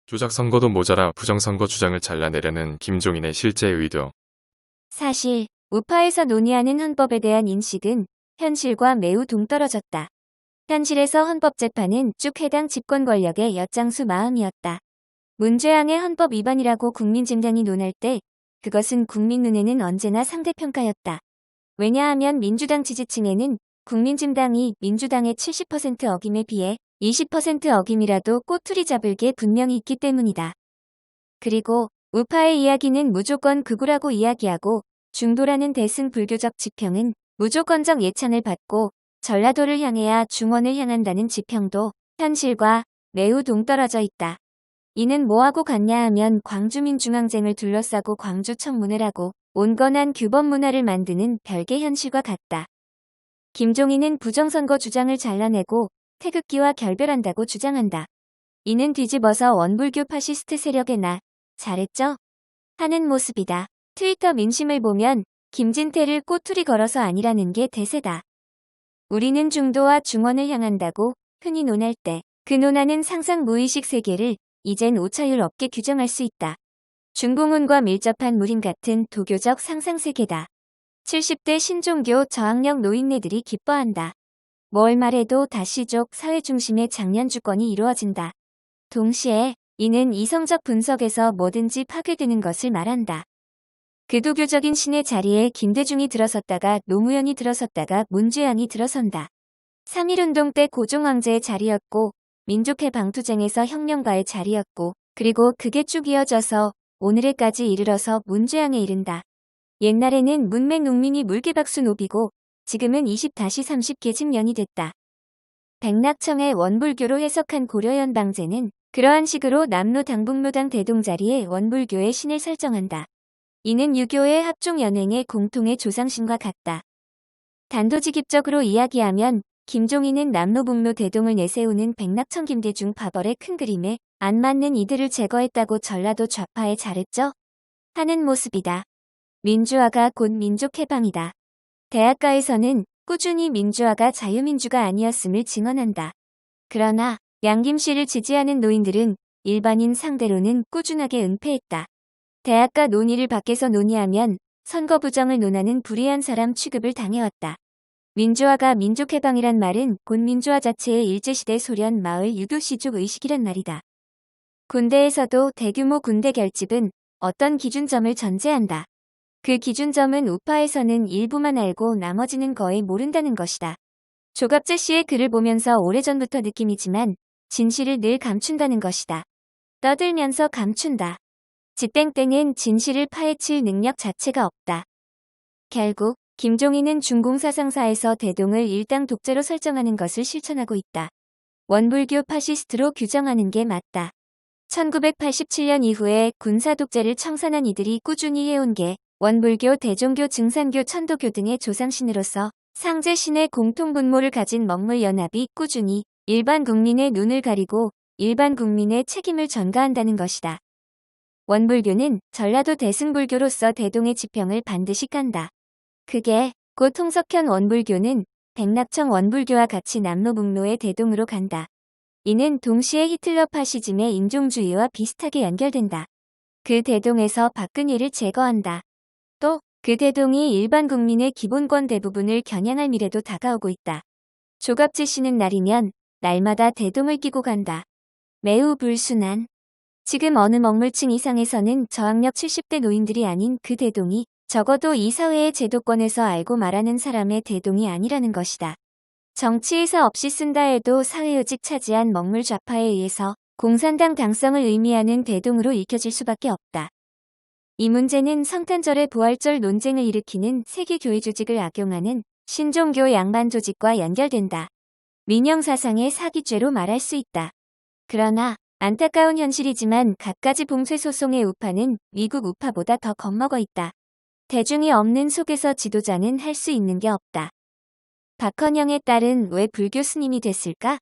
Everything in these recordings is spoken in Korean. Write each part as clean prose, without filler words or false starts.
조작 선거도 모자라 부정선거 주장을 잘라내려는 김종인의 실제 의도. 사실 우파에서 논의하는 헌법에 대한 인식은 현실과 매우 동떨어졌다. 현실에서 헌법재판은 쭉 해당 집권 권력의 엿장수 마음이었다. 문재앙의 헌법 위반이라고 국민진당이 논할 때 그것은 국민 눈에는 언제나 상대평가였다. 왜냐하면 민주당 지지층에는 국민진당이 민주당의 70% 어김에 비해 20% 어김이라도 꼬투리 잡을 게 분명히 있기 때문이다. 그리고 우파의 이야기는 무조건 극우라고 이야기하고 중도라는 대승 불교적 지평은 무조건적 예찬을 받고 전라도를 향해야 중원을 향한다는 지평도 현실과 매우 동떨어져 있다. 이는 뭐하고 같냐 하면 광주민중항쟁을 둘러싸고 광주 청문회를 하고 온건한 규범 문화를 만드는 별개 현실과 같다. 김종인은 부정선거 주장을 잘라내고 태극기와 결별한다고 주장한다. 이는 뒤집어서 원불교 파시스트 세력의 나 잘했죠? 하는 모습이다. 트위터 민심을 보면 김진태를 꼬투리 걸어서 아니라는 게 대세다. 우리는 중도와 중원을 향한다고 흔히 논할 때 그 논하는 상상 무의식 세계를 이젠 오차율 없게 규정할 수 있다. 중공운과 밀접한 무림 같은 도교적 상상세계다. 70대 신종교 저항력 노인네들이 기뻐한다. 뭘 말해도 다시족 사회 중심의 장년 주권이 이루어진다. 동시에 이는 이성적 분석에서 뭐든지 파괴되는 것을 말한다. 극우교적인 신의 자리에 김대중이 들어섰다가 노무현이 들어섰다가 문재앙이 들어선다. 3.1운동 때 고종황제의 자리였고 민족해 방투쟁에서 혁명가의 자리였고 그리고 그게 쭉 이어져서 오늘에까지 이르러서 문재앙에 이른다. 옛날에는 문맹 농민이 물개박수 노비고 지금은 20-30 계집년이 됐다. 백낙청의 원불교로 해석한 고려연방제는 그러한 식으로 남로 당북로당 대동자리에 원불교의 신을 설정한다. 이는 유교의 합종연행의 공통의 조상신과 같다. 단도직입적으로 이야기하면 김종인은 남로북로 대동을 내세우는 백낙청 김대중 파벌의 큰 그림에 안 맞는 이들을 제거했다고 전라도 좌파에 잘했죠? 하는 모습이다. 민주화가 곧 민족해방이다. 대학가에서는 꾸준히 민주화가 자유민주가 아니었음을 증언한다. 그러나 양김씨를 지지하는 노인들은 일반인 상대로는 꾸준하게 은폐했다. 대학가 논의를 밖에서 논의하면 선거 부정을 논하는 불의한 사람 취급을 당해왔다. 민주화가 민족해방이란 말은 곧 민주화 자체의 일제시대 소련 마을 유교시족 의식이란 말이다. 군대에서도 대규모 군대 결집은 어떤 기준점을 전제한다. 그 기준점은 우파에서는 일부만 알고 나머지는 거의 모른다는 것이다. 조갑재 씨의 글을 보면서 오래전부터 느낌이지만 진실을 늘 감춘다는 것이다. 떠들면서 감춘다. 지땡땡은 진실을 파헤칠 능력 자체가 없다. 결국 김종인은 중공사상사에서 대동을 일당 독재로 설정하는 것을 실천하고 있다. 원불교 파시스트로 규정하는 게 맞다. 1987년 이후에 군사독재를 청산한 이들이 꾸준히 해온 게 원불교, 대종교, 증산교, 천도교 등의 조상신으로서 상제신의 공통분모를 가진 먹물연합이 꾸준히 일반 국민의 눈을 가리고 일반 국민의 책임을 전가한다는 것이다. 원불교는 전라도 대승불교로서 대동의 지평을 반드시 깐다. 그게 곧 홍석현 원불교는 백낙청 원불교와 같이 남로북로의 대동으로 간다. 이는 동시에 히틀러 파시즘의 인종주의와 비슷하게 연결된다. 그 대동에서 박근혜를 제거한다. 또 그 대동이 일반 국민의 기본권 대부분을 겨냥할 미래도 다가오고 있다. 조갑재 씨는 날이면 날마다 대동을 끼고 간다. 매우 불순한. 지금 어느 먹물층 이상에서는 저항력 70대 노인들이 아닌 그 대동이 적어도 이 사회의 제도권에서 알고 말하는 사람의 대동이 아니라는 것이다. 정치에서 없이 쓴다 해도 사회요직 차지한 먹물 좌파에 의해서 공산당 당성을 의미하는 대동으로 읽혀질 수밖에 없다. 이 문제는 성탄절의 부활절 논쟁을 일으키는 세계교회 조직을 악용하는 신종교 양반 조직과 연결된다. 민영사상의 사기죄로 말할 수 있다. 그러나 안타까운 현실이지만 갖가지 봉쇄 소송의 우파는 미국 우파보다 더 겁먹어 있다. 대중이 없는 속에서 지도자는 할 수 있는 게 없다. 박헌영의 딸은 왜 불교 스님이 됐을까?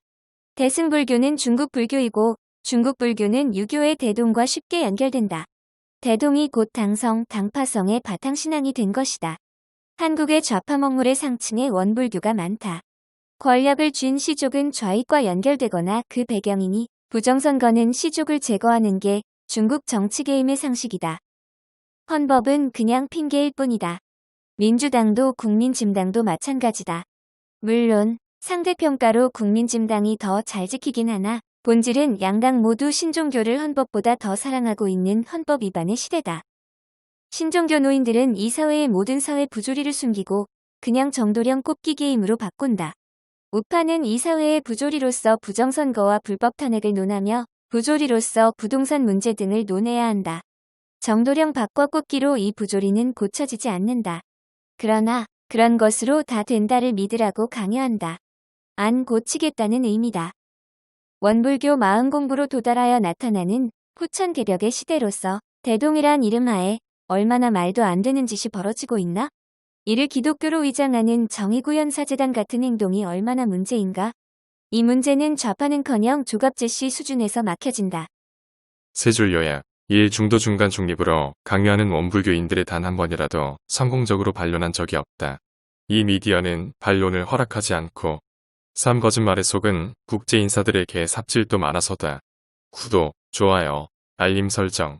대승불교는 중국 불교이고 중국 불교는 유교의 대동과 쉽게 연결된다. 대동이 곧 당성, 당파성의 바탕신앙이 된 것이다. 한국의 좌파 먹물의 상층에 원불교가 많다. 권력을 쥔 시족은 좌익과 연결되거나 그 배경이니 부정선거는 시족을 제거하는 게 중국 정치 게임의 상식이다. 헌법은 그냥 핑계일 뿐이다. 민주당도 국민짐당도 마찬가지다. 물론 상대평가로 국민짐당이 더 잘 지키긴 하나 본질은 양당 모두 신종교를 헌법보다 더 사랑하고 있는 헌법 위반의 시대다. 신종교 노인들은 이 사회의 모든 사회 부조리를 숨기고 그냥 정도령 꼽기 게임으로 바꾼다. 우파는 이 사회의 부조리로서 부정선거와 불법 탄핵을 논하며 부조리로서 부동산 문제 등을 논해야 한다. 정도령 바꿔 꼽기로 이 부조리는 고쳐지지 않는다. 그러나 그런 것으로 다 된다를 믿으라고 강요한다. 안 고치겠다는 의미다. 원불교 마음공부로 도달하여 나타나는 후천개벽의 시대로서 대동이란 이름하에 얼마나 말도 안 되는 짓이 벌어지고 있나? 이를 기독교로 위장하는 정의구현사재단 같은 행동이 얼마나 문제인가? 이 문제는 좌파는커녕 조갑제시 수준에서 막혀진다. 세 줄 요약. 1. 중도 중간 중립으로 강요하는 원불교인들의 단 한 번이라도 성공적으로 반론한 적이 없다. 2. 미디어는 반론을 허락하지 않고 3. 거짓말에 속은 국제 인사들에게 삽질도 많아서다. 구독, 좋아요, 알림 설정